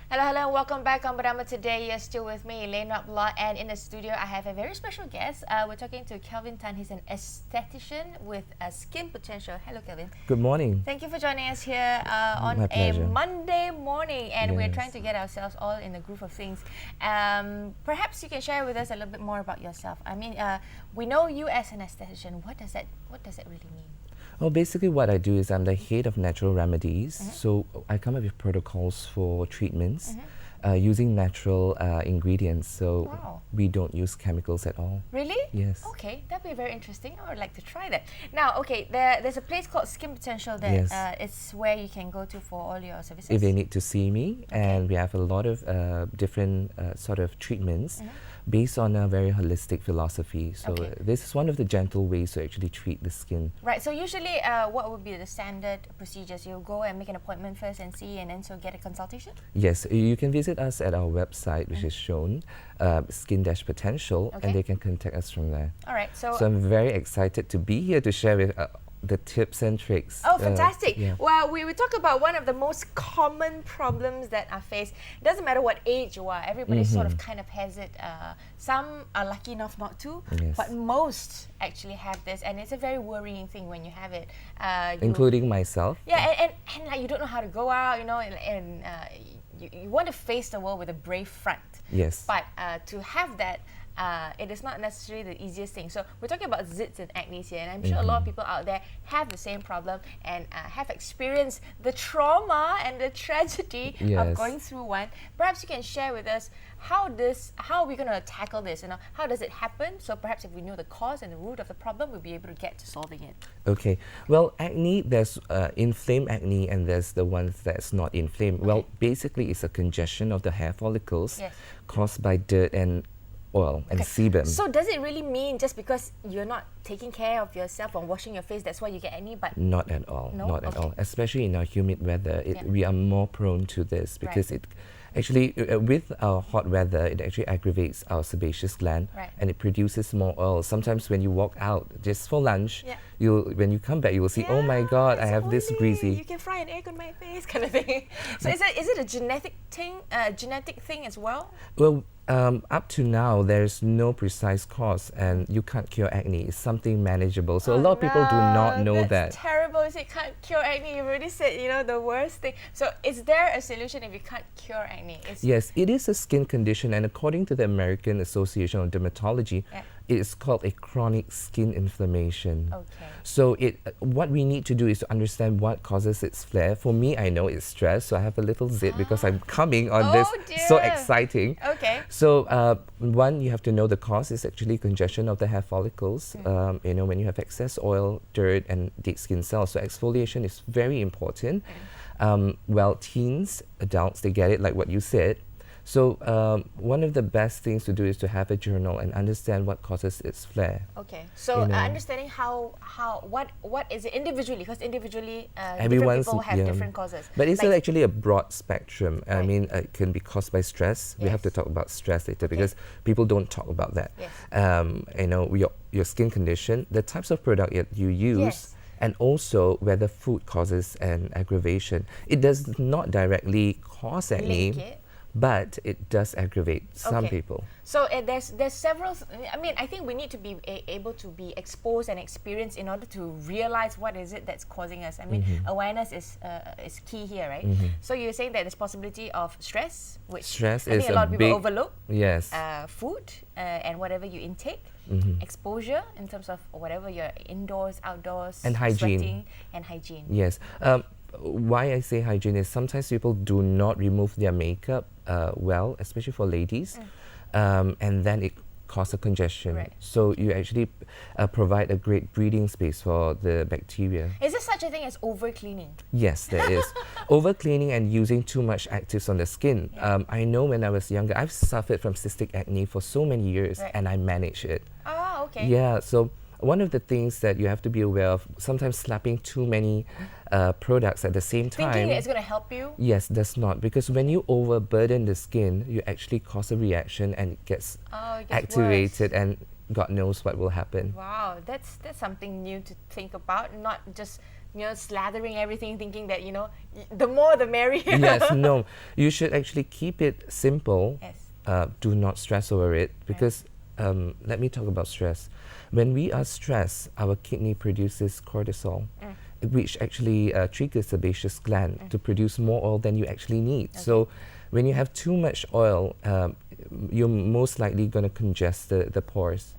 Hello, hello, welcome back on Bernama Today. You're still with me, Elaine Rabla, and in the studio I have a very special guest. We're talking to Kelvin Tan. He's an esthetician with a skin potential. Hello, Kelvin. Good morning. Thank you for joining us here on a Monday morning, and we're trying to get ourselves all in the groove of things. Perhaps you can share with us a little bit more about yourself. I mean, we know you as an esthetician. What does that really mean? Well, basically what I do is I'm the head of natural remedies. So I come up with protocols for treatments using natural ingredients. So we don't use chemicals at all. Really? Yes. Okay, that'd be very interesting. I would like to try that. Now, okay, there's a place called Skin Potential that it's where you can go to for all your services. If they need to see me, and we have a lot of different sort of treatments based on a very holistic philosophy. So this is one of the gentle ways to actually treat the skin. Right, so usually what would be the standard procedures? You go and make an appointment first and see, and then so get a consultation? Yes, you can visit us at our website, which is shown, Skin-Potential, and they can contact us from there. All right, so I'm very excited to be here to share with the tips and tricks. Oh, fantastic. Well, we talk about one of the most common problems that are faced. It doesn't matter what age you are, everybody sort of kind of has it. Some are lucky enough not to, but most actually have this, and it's a very worrying thing when you have it. Including myself. Yeah, and like you don't know how to go out, you know, and you want to face the world with a brave front. Yes. But to have that, it is not necessarily the easiest thing. So we're talking about zits and acne here, and I'm sure a lot of people out there have the same problem and have experienced the trauma and the tragedy of going through one. Perhaps you can share with us how are we going to tackle this? You know, how does it happen? So perhaps if we know the cause and the root of the problem, we'll be able to get to solving it. Okay. Well, acne, there's inflamed acne and there's the ones that's not inflamed. Well, basically it's a congestion of the hair follicles caused by dirt and oil and sebum. So does it really mean just because you're not taking care of yourself or washing your face, that's why you get acne? But not at all. No? Not at all. Especially in our humid weather, we are more prone to this because it actually, with our hot weather, it actually aggravates our sebaceous gland and it produces more oil. Sometimes when you walk out just for lunch, when you come back, you will see, oh my God, I have this greasy. You can fry an egg on my face, kind of thing. So is it a genetic thing as well? Well, up to now, there's no precise cause, and you can't cure acne. It's something manageable. So a lot of people do not know that. That's terrible. You say can't cure acne. You've already said, you know, the worst thing. So is there a solution if you can't cure acne? Yes, it is a skin condition, and according to the American Association of Dermatology, it is called a chronic skin inflammation. Okay. So what we need to do is to understand what causes its flare. For me, I know it's stress, so I have a little zit because I'm coming on this. So exciting. Okay. So one, you have to know the cause is actually congestion of the hair follicles. You know, when you have excess oil, dirt, and dead skin cells. So exfoliation is very important. Well, teens, adults, they get it, like what you said. So one of the best things to do is to have a journal and understand what causes its flare. Okay. So understanding what is it individually, because individually different people have different causes. But it's actually a broad spectrum. I mean, it can be caused by stress. We have to talk about stress later because people don't talk about that. You know, your skin condition, the types of product that you use. And also whether food causes an aggravation. It does not directly cause acne, but it does aggravate some people. So there's several. I mean, I think we need to be able to be exposed and experienced in order to realize what is it that's causing us. I mean, awareness is key here, right? So you're saying that there's possibility of stress, which I think a lot of people overlook. Yes. Food and whatever you intake. Exposure in terms of whatever you're indoors, outdoors, and hygiene. Sweating, and hygiene. Yes. Why I say hygiene is sometimes people do not remove their makeup well, especially for ladies, and then it causes a congestion. So you actually provide a great breathing space for the bacteria. Is there such a thing as over-cleaning? Yes, there is. Over-cleaning and using too much actives on the skin. I know when I was younger, I've suffered from cystic acne for so many years, and I managed it. Oh, okay. Yeah, so one of the things that you have to be aware of, sometimes slapping too many products at the same time. Thinking that it's going to help you? Yes, does not. Because when you overburden the skin, you actually cause a reaction and it gets activated worse. And God knows what will happen. Wow, that's something new to think about. Not just slathering everything, thinking that the more the merrier. Yes, no. You should actually keep it simple. Yes. Do not stress over it because let me talk about stress. When we are stressed, our kidney produces cortisol, which actually triggers the sebaceous gland to produce more oil than you actually need. Okay. So when you have too much oil, you're most likely going to congest the pores.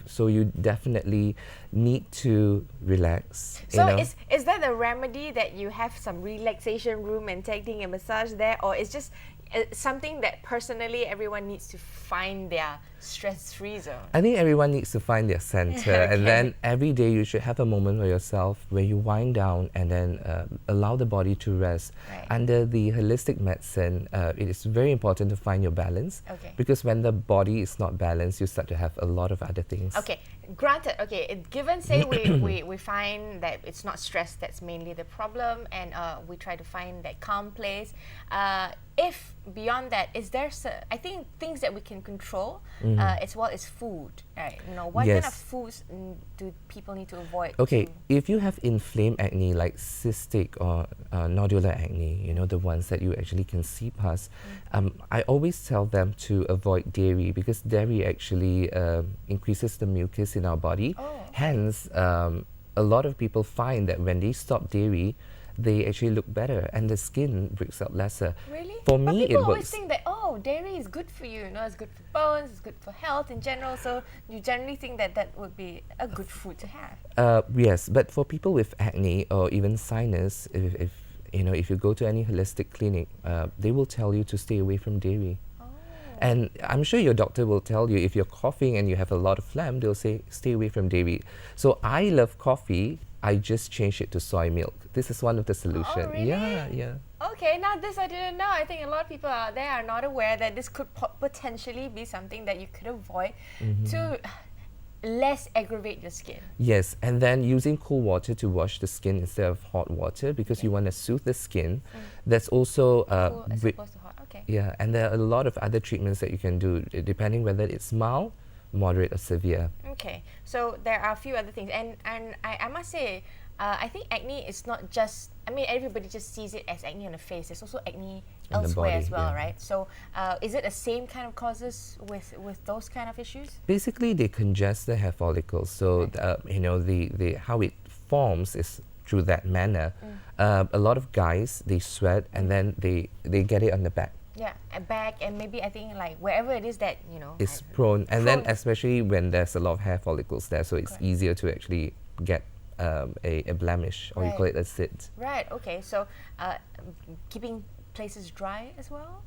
So you definitely need to relax. So is that a remedy that you have some relaxation room and taking a massage there, or is just something that personally everyone needs to find their stress-free zone? I think everyone needs to find their center, and then every day you should have a moment for yourself where you wind down and then allow the body to rest. Right. Under the holistic medicine, it is very important to find your balance, because when the body is not balanced, you start to have a lot of other things. Okay, granted, given say we find that it's not stress that's mainly the problem, and we try to find that calm place. If beyond that, is there I think things that we can control as well as food, right? What kind of foods do people need to avoid? Okay, if you have inflamed acne like cystic or nodular acne, the ones that you actually can see past, I always tell them to avoid dairy, because dairy actually increases the mucus in our body. Hence, a lot of people find that when they stop dairy, they actually look better and the skin breaks out lesser. Really? For but me, people it always works. think that dairy is good for you. It's good for bones. It's good for health in general. So you generally think that that would be a good food to have. Yes, but for people with acne or even sinus, if you go to any holistic clinic, they will tell you to stay away from dairy. And I'm sure your doctor will tell you, if you're coughing and you have a lot of phlegm, they'll say stay away from dairy. So I love coffee. I just changed it to soy milk. This is one of the solutions. Oh, really? Yeah. Okay, now this I didn't know. I think a lot of people out there are not aware that this could potentially be something that you could avoid to less aggravate your skin. Yes, and then using cool water to wash the skin instead of hot water, because you want to soothe the skin. That's also Cool as opposed to hot. Okay. yeah, and there are a lot of other treatments that you can do depending whether it's mild, moderate, or severe. Okay, so there are a few other things, and I must say, I think acne is not just. I mean, everybody just sees it as acne on the face. There's also acne On the elsewhere body, as well, yeah. right? So, is it the same kind of causes with those kind of issues? Basically, they congest the hair follicles. So, the how it forms is through that manner. A lot of guys, they sweat and then they get it on the back. Yeah, and back, and maybe I think like wherever it is that It's prone, and then especially when there's a lot of hair follicles there, so it's easier to actually get a blemish, or you call it a zit. Right. Okay. So, keeping places dry as well.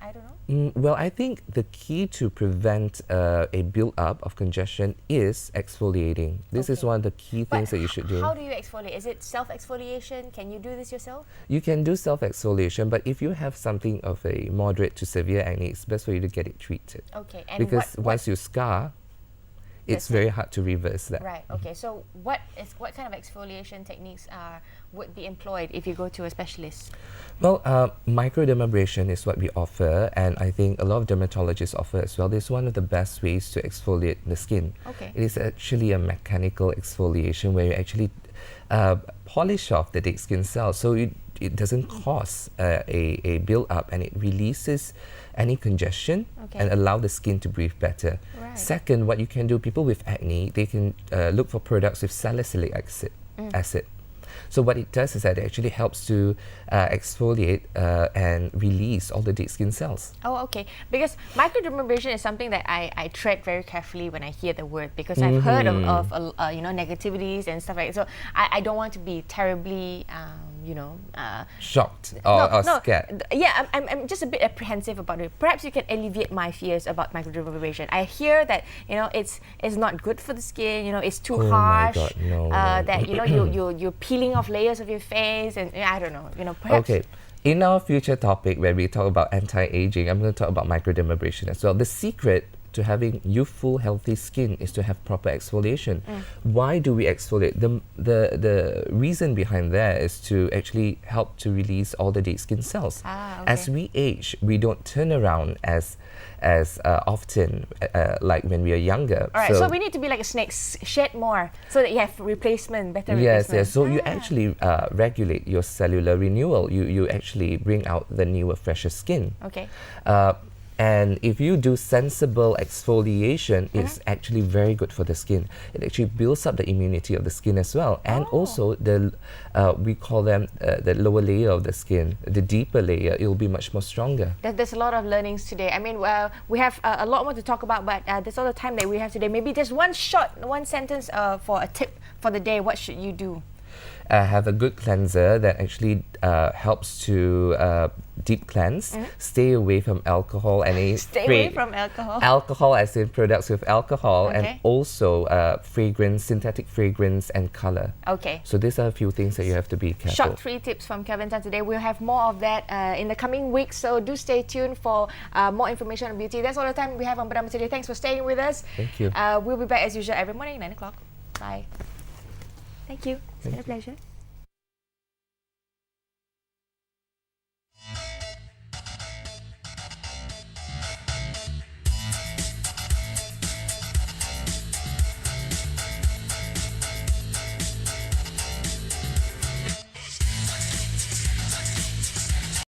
I don't know. Well, I think the key to prevent a build-up of congestion is exfoliating. This is one of the key things that you should do. How do you exfoliate? Is it self-exfoliation? Can you do this yourself? You can do self-exfoliation, but if you have something of a moderate to severe acne, it's best for you to get it treated. Okay. And because once you scar, it's very hard to reverse that. Right. Okay. So what kind of exfoliation techniques would be employed if you go to a specialist? Well, microdermabrasion is what we offer, and I think a lot of dermatologists offer as well. This is one of the best ways to exfoliate the skin. Okay. It is actually a mechanical exfoliation where you actually polish off the dead skin cells, so it doesn't cause a build-up, and it releases any congestion and allow the skin to breathe better. Right. Second, what you can do, people with acne, they can look for products with salicylic acid. So what it does is that it actually helps to exfoliate and release all the dead skin cells. Oh, okay. Because microdermabrasion is something that I tread very carefully when I hear the word, because I've heard of negativities and stuff like that. So I don't want to be terribly shocked or scared. Yeah, I'm just a bit apprehensive about it. Perhaps you can alleviate my fears about microdermabrasion. I hear that it's not good for the skin. It's too harsh. My God, no. That you're peeling off layers of your face, and I don't know. Perhaps. Okay. In our future topic, where we talk about anti-aging, I'm going to talk about microdermabrasion as well. The secret to having youthful, healthy skin is to have proper exfoliation. Why do we exfoliate? The reason behind that is to actually help to release all the dead skin cells. As we age, we don't turn around as often like when we are younger. All right, so we need to be like a snake, shed more so that you have replacement, better replacement. Yes. So you actually regulate your cellular renewal. You actually bring out the newer, fresher skin. Okay. And if you do sensible exfoliation, it's actually very good for the skin. It actually builds up the immunity of the skin as well. And also, we call them the lower layer of the skin, the deeper layer, it will be much more stronger. There's a lot of learnings today. I mean, we have a lot more to talk about, but that's all the time that we have today. Maybe just one sentence for a tip for the day. What should you do? Have a good cleanser that actually helps to deep cleanse. Stay away from alcohol and Stay away from alcohol. Alcohol as in products with alcohol, Okay. and also fragrance, synthetic fragrance and color. Okay. So these are a few things that you have to be careful. Short 3 tips from Kelvin Tan today. We'll have more of that in the coming weeks, so do stay tuned for more information on beauty. That's all the time we have on Bernama today. Thanks for staying with us. Thank you. We'll be back as usual every morning, 9 o'clock. Bye. Thank you. It's been a pleasure.